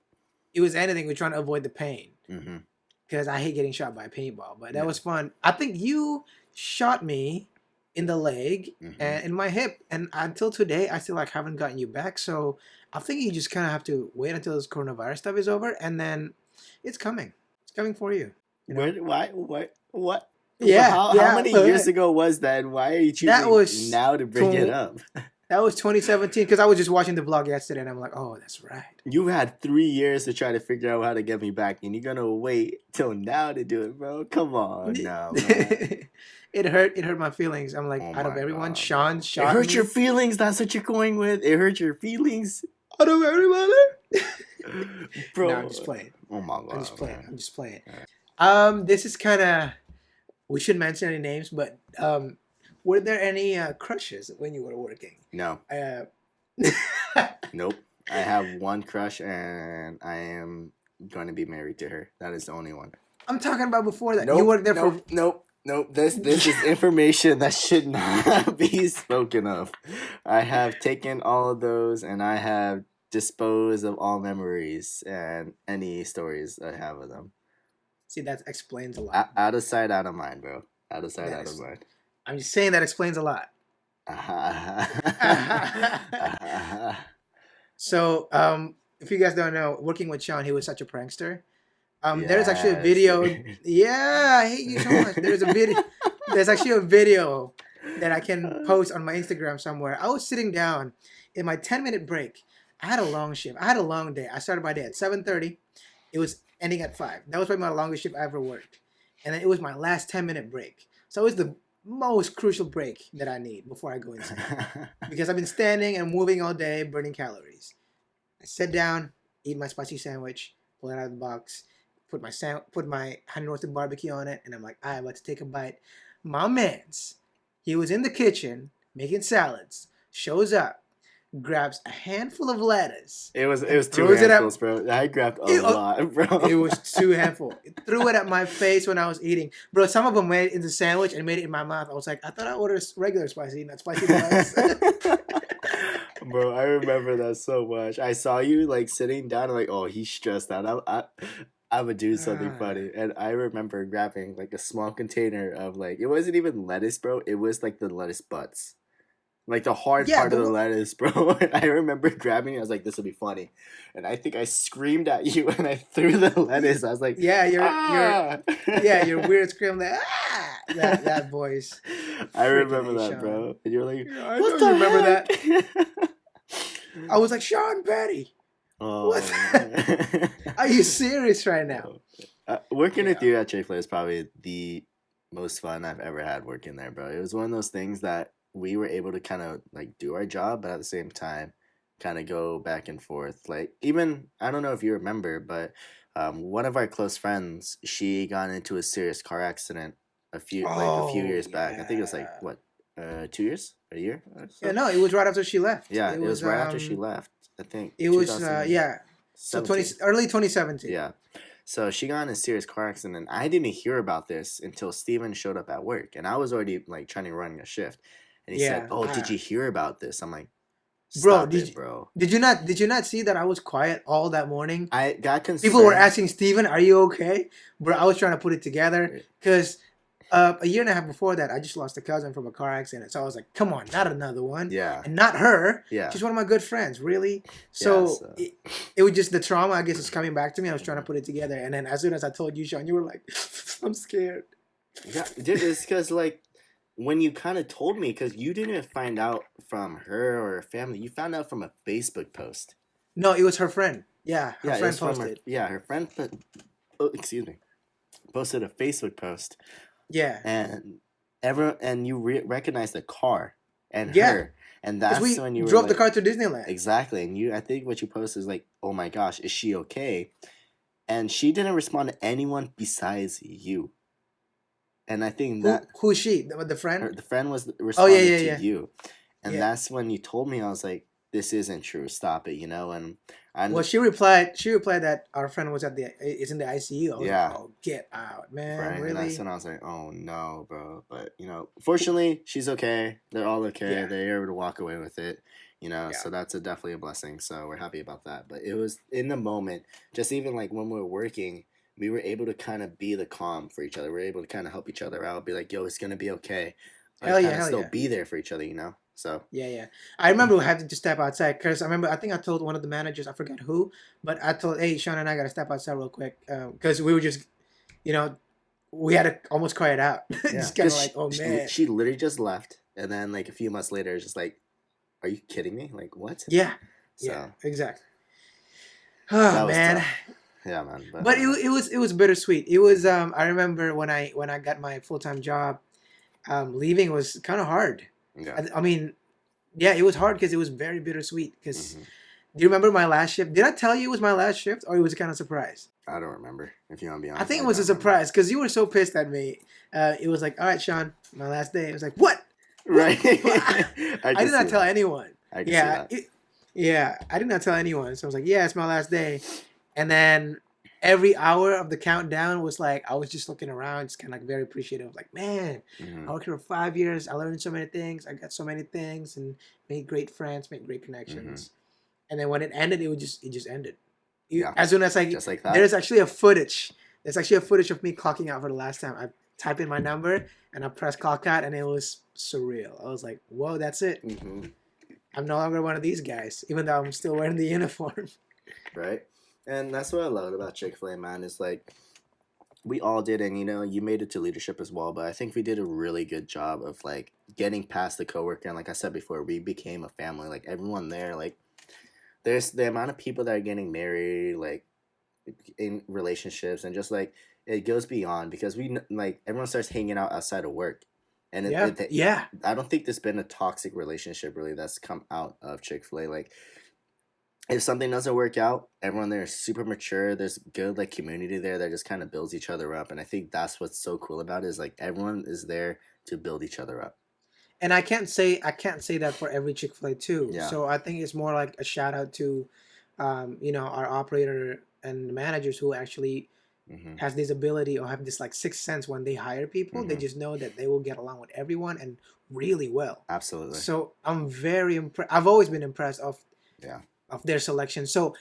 it was anything. We're trying to avoid the pain Mm-hmm. because I hate getting shot by a paintball. But that Yeah. was fun. I think you shot me in the leg Mm-hmm. and in my hip, and until today, I still like haven't gotten you back. So I think you just kind of have to wait until this coronavirus stuff is over, and then it's coming. It's coming for you. You know? Why? What? Yeah, How yeah. many years ago was that? And why are you That choosing was now to bring it tw- up? that was 2017 because I was just watching the vlog yesterday, and I'm like, oh, that's right. You had 3 years to try to figure out how to get me back, and you're gonna wait till now to do it, bro. Come on, no, man. It hurt. It hurt my feelings. I'm like, Oh out of my everyone, god, Shawn bro. It shot hurt your me. feelings. That's what you're going with. It hurt your feelings, Out of everybody. No, I'm bro. just playing. Oh my I'm just god, playing. man. I'm just playing. Yeah. This is kind of. We shouldn't mention any names, but were there any crushes when you were working? No, Uh, nope. I have one crush, and I am going to be married to her. That is the only one. I'm talking about before that. You Nope, worked there nope, nope, nope. This is information that should not be spoken of. I have taken all of those, and I have disposed of all memories and any stories I have of them. See, that explains a lot. Out of sight, out of mind, bro. Out of sight, That out of is, mind. I'm just saying that explains a lot. So, if you guys don't know, working with Shawn, he was such a prankster. There's actually a Yes, video. dude. Yeah, I hate you so much. There's a video. There's actually a video that I can post on my Instagram somewhere. I was sitting down in my 10-minute break. I had a long shift. I had a long day. I started my day at 7:30. It was ending at 5. That was probably my longest shift I ever worked. And then it was my last 10-minute break. So it was the most crucial break that I need before I go inside. Because I've been standing and moving all day, burning calories. I sit down, eat my spicy sandwich, pull it out of the box, put my honey roasted barbecue on it, and I'm like, I'm about to take a bite. My man's, he was in the kitchen making salads, shows up, grabs a handful of lettuce, It was and two throws it handfuls, at. bro. I grabbed a It, lot, bro. it was too handful. It threw it at my face when I was eating, bro. Some of them made it into sandwich and made it in my mouth. I was like, I thought I ordered regular spicy, not spicy deluxe. Bro, I remember that so much. I saw you like sitting down and like, oh, he's stressed out. I would do something funny. And I remember grabbing like a small container of like, it wasn't even lettuce, bro. It was like the lettuce butts. Like the hard Yeah, part of the lettuce, bro. And I remember grabbing it. I was like, this will be funny. And I think I screamed at you and I threw the lettuce. I was like, yeah, ah! your weird scream that that voice. I Freaking remember A, that, Shawn. bro. And you're like, Yeah, I what know the you remember that. heck? I was like, Shawn Petty. Oh, What? Are you serious right now? working with Yeah. you at Chick Fil A is probably the most fun I've ever had working there, bro. It was one of those things that we were able to kind of like do our job, but at the same time, kind of go back and forth. Like even I don't know if you remember, but one of our close friends, she got into a serious car accident a few Oh years back. I think it was like yeah. what 2 years, a year or so. Yeah, no, it was right after she left. Yeah, it was right after she left. I think It was yeah. So 2017. early 2017. Yeah. So she got in a serious car accident. I didn't hear about this until Steven showed up at work, and I was already like trying to run a shift. And he said, Yeah. "Oh, did you hear about this?" I'm like, Bro, "Stop it, bro." did you not see that I was quiet all that morning? I got concerned. People were asking Steven, "Are you okay?" Bro, I was trying to put it together because a year and a half before that, I just lost a cousin from a car accident. So I was like, "Come on, not another one." Yeah. And not her. Yeah. She's one of my good friends. Really. So, Yeah, so. it was just the trauma. I guess is coming back to me. I was trying to put it together, and then as soon as I told you, Shawn, you were like, "I'm scared." Yeah, dude, it's because like when you kind of told me, because you didn't find out from her or her family, you found out from a Facebook post. No, it was her friend. Yeah, her friend it's from posted. her friend put. Oh, excuse me. Posted a Facebook post. Yeah. And you recognized the car and Yeah. her, and that's We when you drove were the like, car to Disneyland. exactly. And I think what you posted is like, oh my gosh, is she okay? And she didn't respond to anyone besides you. And I think Who's she? The friend? the friend was responding yeah. to you, and Yeah. that's when you told me. I was like, this isn't true. Stop it, you know. And And Well, she replied. She replied that our friend was is in the ICU. I was like, yeah, oh, get out, man! right. And that's Really? when I was like, oh no, bro. But fortunately, she's okay. They're all okay. Yeah, They're able to walk away with it. yeah. So that's definitely a blessing. So we're happy about that. But it was in the moment, just even like when we were working, we were able to kind of be the calm for each other. We are able to kind of help each other out, be like, yo, it's gonna be okay. Like Hell yeah, kind of hell still yeah. be there for each other. So Yeah, yeah. I remember we had to just step outside because I remember I think I told one of the managers, I forgot who, but I told, hey, Shawn and I gotta step outside real quick because we were just, you know, we had to almost cry it out, yeah, just kind of because like, oh man, she literally just left, and then like a few months later, it's just like, are you kidding me? Like what? yeah, yeah, So exactly. Oh that was man, tough. Yeah, man. But but it was bittersweet. It was I remember when I got my full time job, leaving was kind of hard. yeah. I mean, yeah, it was hard because it was very bittersweet. Because Hmm. do you remember my last shift? Did I tell you it was my last shift, or it was kind of surprise? I don't remember. If you want to be I honest, think I it was don't a remember. surprise because you were so pissed at me. It was like, all right, Shawn, my last day. It was like, what? What? Right. I I can did see not tell that. anyone. I can see Yeah, that. yeah, I did not tell anyone. So I was like, yeah, it's my last day. And then every hour of the countdown was like, I was just looking around, just kind of like very appreciative. Like, man, Hmm. I worked here for 5 years. I learned so many things. I got so many things and made great friends, made great Hmm. connections. And then when it ended, it just ended. Yeah. As soon as Just like that. there's actually a footage. There's actually a footage of me clocking out for the last time. I type in my number and I press clock out, and it was surreal. I was like, whoa, that's it. Hmm. I'm no longer one of these guys, even though I'm still wearing the uniform. Right. And that's what I loved about Chick-fil-A, man. Is like we all did, and you made it to leadership as well. But I think we did a really good job of like getting past the coworker. And like I said before, we became a family. Like everyone there, like there's the amount of people that are getting married, like in relationships, and just like it goes beyond because like everyone starts hanging out outside of work, and Yeah, yeah. I don't think there's been a toxic relationship really that's come out of Chick-fil-A. Like if something doesn't work out, everyone there is super mature. There's good like community there that just kind of builds each other up, and I think that's what's so cool about it is like everyone is there to build each other up. And I can't say that for every Chick Fil A too. Yeah. So I think it's more like a shout out to, our operator and the managers who actually Mhm. has this ability or have this like sixth sense when they hire people. They Mhm. just know that they will get along with everyone and really well. Absolutely. So I'm very impressed. I've always been impressed Yeah. of their selection. So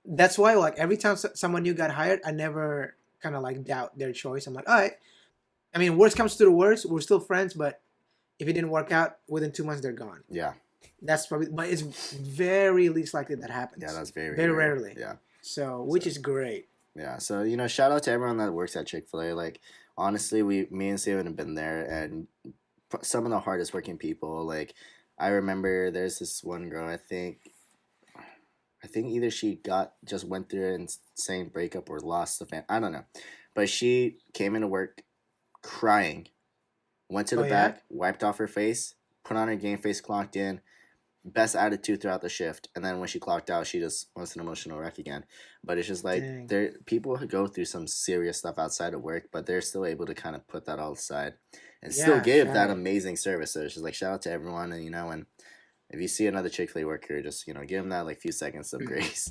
that's why like every time someone new got hired, I never kind of like doubt their choice. I'm like, all right. I mean, worst comes to the worst, we're still friends, but if it didn't work out within 2 months, they're gone. Yeah. That's probably, but it's very least likely that Yeah. happens. That's very Very rare. rarely. Yeah. So, which So. is great. Yeah, so shout out to everyone that works at Chick Fil A. Like, honestly, me and Steven have been there, and some of the hardest working people. Like, I remember there's this one girl. I think either she just went through an insane breakup or lost the fan. I don't know, but she came into work crying, went to Oh the yeah, back, wiped off her face, put on her game face, clocked in, best attitude throughout the shift, and then when she clocked out, she just was an emotional wreck again. But it's just like dang. there people who go through some serious stuff outside of work, but they're still able to kind of put that all aside and still Yeah, give shout that out. amazing service. So it's just like shout out to everyone, and and if you see another Chick Fil A worker, just give them that like few seconds of grace.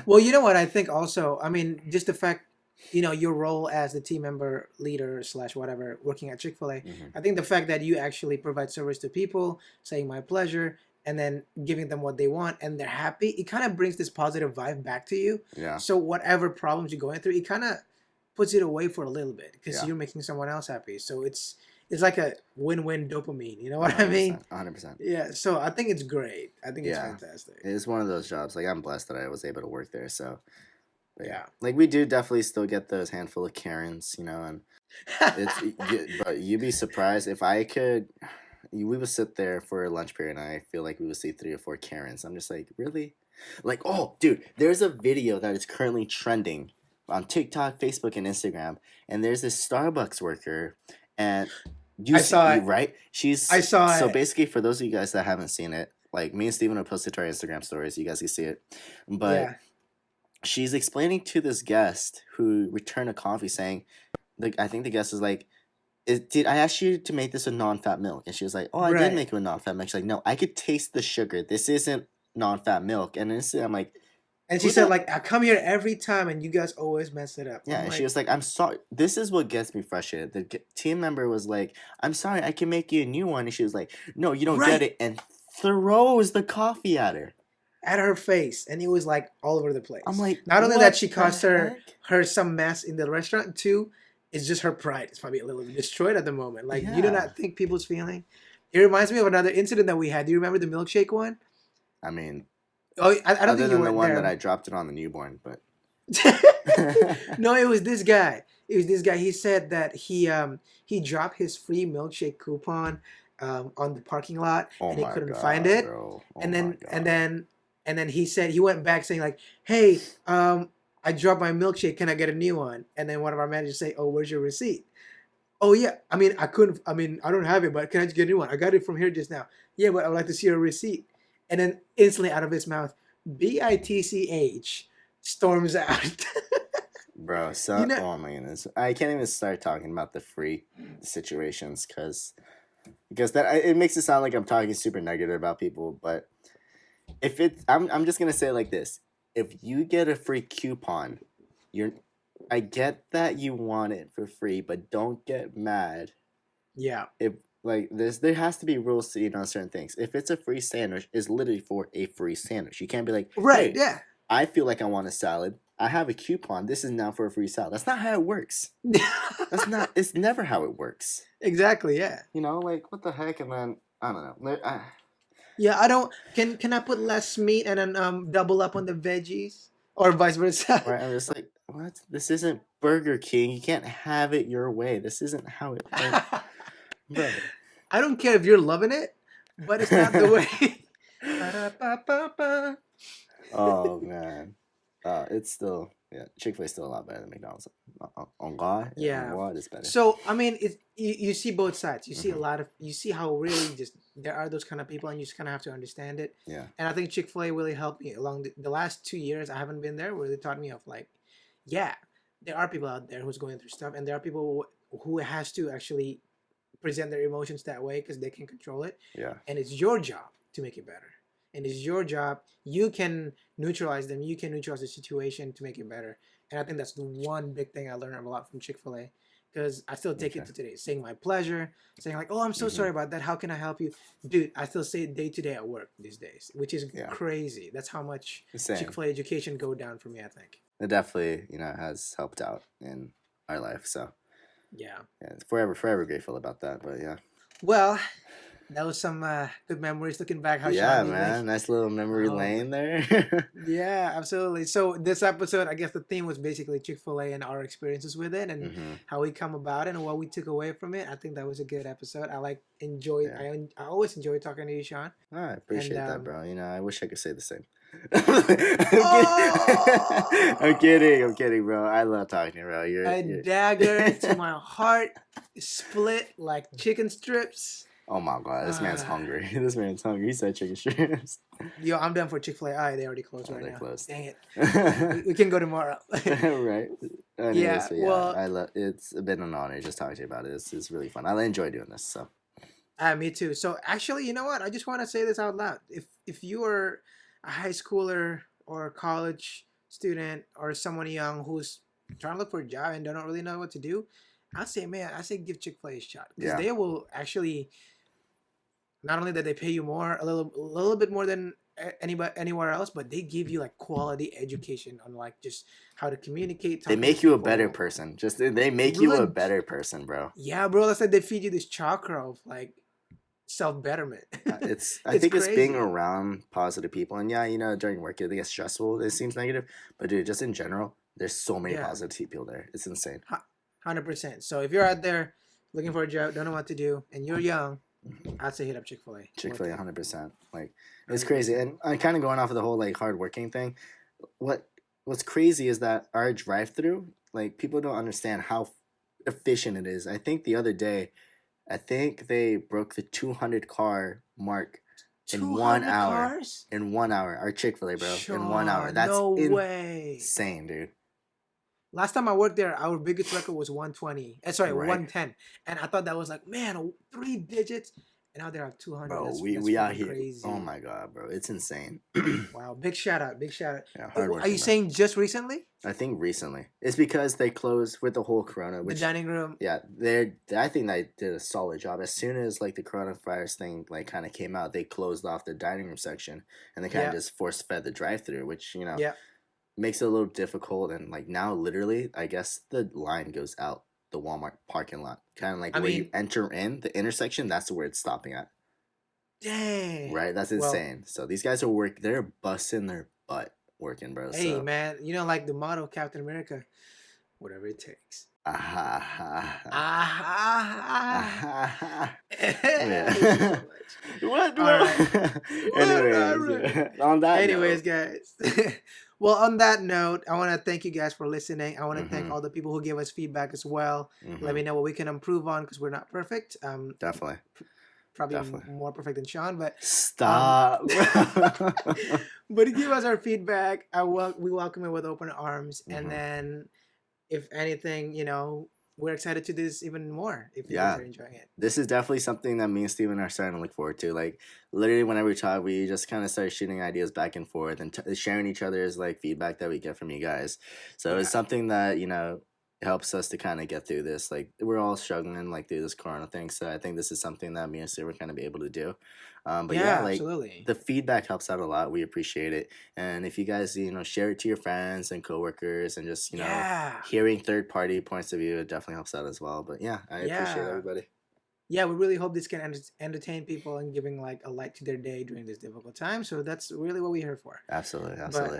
Well, you know what I think also. I mean, just the fact, your role as the team member, leader slash whatever, working at Chick Fil A. Hmm. I think the fact that you actually provide service to people, saying my pleasure, and then giving them what they want, and they're happy, it kind of brings this positive vibe back to you. Yeah, So whatever problems you're going through, it kind of puts it away for a little bit because yeah, you're making someone else happy. So it's like a win-win dopamine. You know a what I hundred mean? percent, 100%. Yeah. So I think it's great. I think it's Yeah, fantastic. it's one of those jobs. Like I'm blessed that I was able to work there. So, but yeah, Yeah. like we do definitely still get those handful of Karens, and but you'd be surprised if I could. We would sit there for a lunch period, and I feel like we would see 3 or 4 Karens. I'm just like, really? Like, oh, dude, there's a video that is currently trending on TikTok, Facebook, and Instagram, and there's this Starbucks worker, and I saw you it. right? I She's saw so it. basically for those of you guys that haven't seen it, like me and Steven will post it to our Instagram stories. You guys can see it, but Yeah. she's explaining to this guest who returned a coffee, saying, like, I think the guest is like, did I ask you to make this with non-fat milk? And she was like, oh, I did Right. make it with non-fat milk. She's like, no, I could taste the sugar. This isn't non-fat milk. And instantly I'm like, And she Who said the like, I come here every time and you guys always mess it up. Yeah, I'm and she like, was like, "I'm sorry." This is what gets me frustrated. The team member was like, "I'm sorry, I can make you a new one," and she was like, "No, you don't get right it," and throws the coffee at her. at her face, and it was like all over the I'm place. like, Not only that, "What she the caused heck?" her some mess in the restaurant too. It's just her pride. It's probably a little bit destroyed at the moment. Like you do Yeah, not think people's feeling. It reminds me of another incident that we had. Do you remember the milkshake one? I mean, Oh, I don't other think you than the weren't one that there. I dropped it on the newborn, but No, it was this guy. It was this guy. He said that he dropped his free milkshake coupon on the parking lot oh and he my couldn't find god, it. bro, oh And my then and god, then and then he said he went back saying like, "Hey, I dropped my milkshake. Can I get a new one?" And then one of our managers say, "Oh, where's your receipt?" "Oh yeah. I mean, I couldn't. I mean, I don't have it, but can I just get a new one? I got it from here just now." "Yeah, but I would like to see your receipt." And then instantly out of his mouth, bitch, storms out. bro. You So, know, oh my goodness, I can't even start talking about the free situations because that it makes it sound like I'm talking super negative about people, but if it's I'm just gonna say it like this: if you get a free coupon, you're I get that you want it for free, but don't get mad yeah, if like there has to be rules to certain things. If it's a free sandwich, it's literally for a free sandwich. You can't be like, right, hey, yeah. I feel like I want a salad. I have a coupon. This is now for a free salad. That's not how it works. That's not. It's never how it works. Exactly, yeah. Like what the heck? And then I don't know. Yeah, I don't can I put less meat and then double up on the veggies or vice versa? Right? I'm just like, what? This isn't Burger King. You can't have it your way. This isn't how it like, bro. I don't care if you're loving it, but it's not the way. Ba-da-ba-ba-ba. Oh man, it's still Chick Fil A is still a lot better than McDonald's. On God, on Yeah. God, it's better. So I mean, you see both sides. You see a Hmm. lot of you see how really just there are those kind of people, and you just kind of have to understand it. Yeah, And I think Chick Fil A really helped me along the last 2 years. I haven't been there. Really taught me of like, yeah, there are people out there who's going through stuff, and there are people who has to actually present their emotions that way because they can control it, yeah. and it's your job to make it better. And it's your job. You can neutralize them. You can neutralize the situation to make it better. And I think that's the one big thing I learned a lot from Chick Fil A, because I still take Okay. it to today, saying my pleasure, saying like, "Oh, I'm so Hmm. sorry about that. How can I help you, dude?" I still say it day to day at work these days, which is Yeah, crazy. That's how much the Chick same. Fil A education go down for me. I think. It definitely has helped out in our life. So Yeah. yeah, forever grateful about that. But yeah. Well, that was some good memories looking back. How Yeah, Sean was man. like, Nice little memory oh lane there. yeah, absolutely. So this episode, I guess the theme was basically Chick Fil A and our experiences with it, and Hmm. how we come about it, and what we took away from it. I think that was a good episode. I like enjoyed. Yeah. I always enjoy talking to you, Sean. I And appreciate that, bro. I wish I could say the same. I'm oh, kidding. I'm kidding, bro. I love talking to you, bro. a You're. dagger to my heart, split like chicken strips. Oh my god, this man's Uh, hungry. This man's hungry. He said chicken strips. yo, I'm done for Chick Fil A. They already closed Oh, right they're now. closed. Dang it. We can go tomorrow. Right. Anyways, Yeah. so yeah, Well, I love. It's been an honor just talking to you about it. It's really fun. I enjoy doing this. So me too. So actually, you know what? I just want to say this out loud. If you are a high schooler or a college student or someone young who's trying to look for a job and don't really know what to do, I say give Chick Fil A a shot, because yeah, they will actually, not only that they pay you more, a little bit more than anybody anywhere else, but they give you like quality education on like just how to communicate, they talking to make you a better people. person. Just they make you a Leg- better person, bro. yeah, bro. That's like they feed you this chakra of like self betterment. It's I It's think it's being crazy. around positive people, and yeah, during work it gets stressful. It seems negative, but dude, just in general, there's so many Yeah, positive people there. It's insane. 100%. So if you're out there looking for a job, don't know what to do, and you're young, I'd say hit up Chick Fil A. Chick Fil Worth A, it. 100%. Like it's crazy, 100%. and I'm kind of going off of the whole like hard working thing. What What's crazy is that our drive through, like people don't understand how efficient it is. I think the other day, I think they broke the 200 car mark in 200 1 hour. cars? In 1 hour, our Chick Fil A, bro, in 1 hour. Sean, That's no way. insane, dude. Last time I worked there, our biggest record was 120. Sorry, Right? 110. And I thought that was like, man, 3 digits. and now they're at 200. Bro, That's we out freaking here. Oh crazy. my god, bro, it's insane. Wow, big shout out, big shout out. Yeah, Are you hardworking, bro. saying just recently? I think recently. It's because they closed with the whole corona, The which dining room. yeah, I think they did a solid job. As soon as like the coronavirus thing like kind of came out, they closed off the dining room section and they kind of Yeah, just force fed the drive through, which yeah. makes it a little difficult. And like now, literally, I guess the line goes out the Walmart parking lot, kind of like I where you mean, enter in the intersection. That's where it's stopping at. dang. Right, that's Well, insane. So these guys they're busting their butt working, bro. hey, So man, like the motto of Captain America, whatever it takes. ah ha ha Ah, ha. thank you so Yeah. much. What, All bro? right. What? All Anyways, right. on that Anyways, note, guys. Well, on that note, I want to thank you guys for listening. I want to thank mm-hmm, all the people who gave us feedback as well. Let mm-hmm, me know what we can improve on because we're not perfect. definitely, Probably definitely. more perfect than Shawn, but Stop, bro. but give us our feedback. We welcome it with open arms, and Mm-hmm. then if anything, we're excited to do this even more if you guys Yeah, are enjoying it. this is definitely something that me and Steven are starting to look forward to. Like literally, whenever we talk, we just kind of start shooting ideas back and forth and sharing each other's like feedback that we get from you guys. So it's Yeah, something that helps us to kind of get through this. Like we're all struggling like through this Corona thing. So I think this is something that me and Steven are kind of be able to do. But yeah, yeah, like absolutely. the feedback helps out a lot. We appreciate it. And if you guys share it to your friends and coworkers and just Yeah, hearing third party points of view, it definitely helps out as well. But yeah, I appreciate yeah. everybody. Yeah, we really hope this can entertain people and giving like a light to their day during this difficult time. So that's really what we're here for. Absolutely, But absolutely.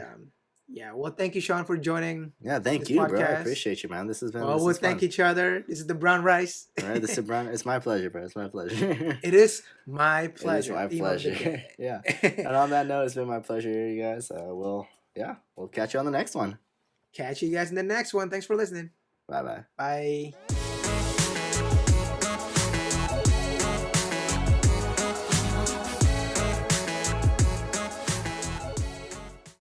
yeah, well, thank you, Shawn, for joining Yeah, thank this you, bro. I podcast. appreciate you, man. Well, This we'll is thank fun. each other. This is the brown rice. All right, this is Brian. It's my pleasure, bro. It's my pleasure. It is my It is pleasure. my Theme of the pleasure. Yeah. And day. on that note, it's been my pleasure, you guys. We'll catch you on the next one. Catch you guys in the next one. Thanks for listening. Bye bye. Bye.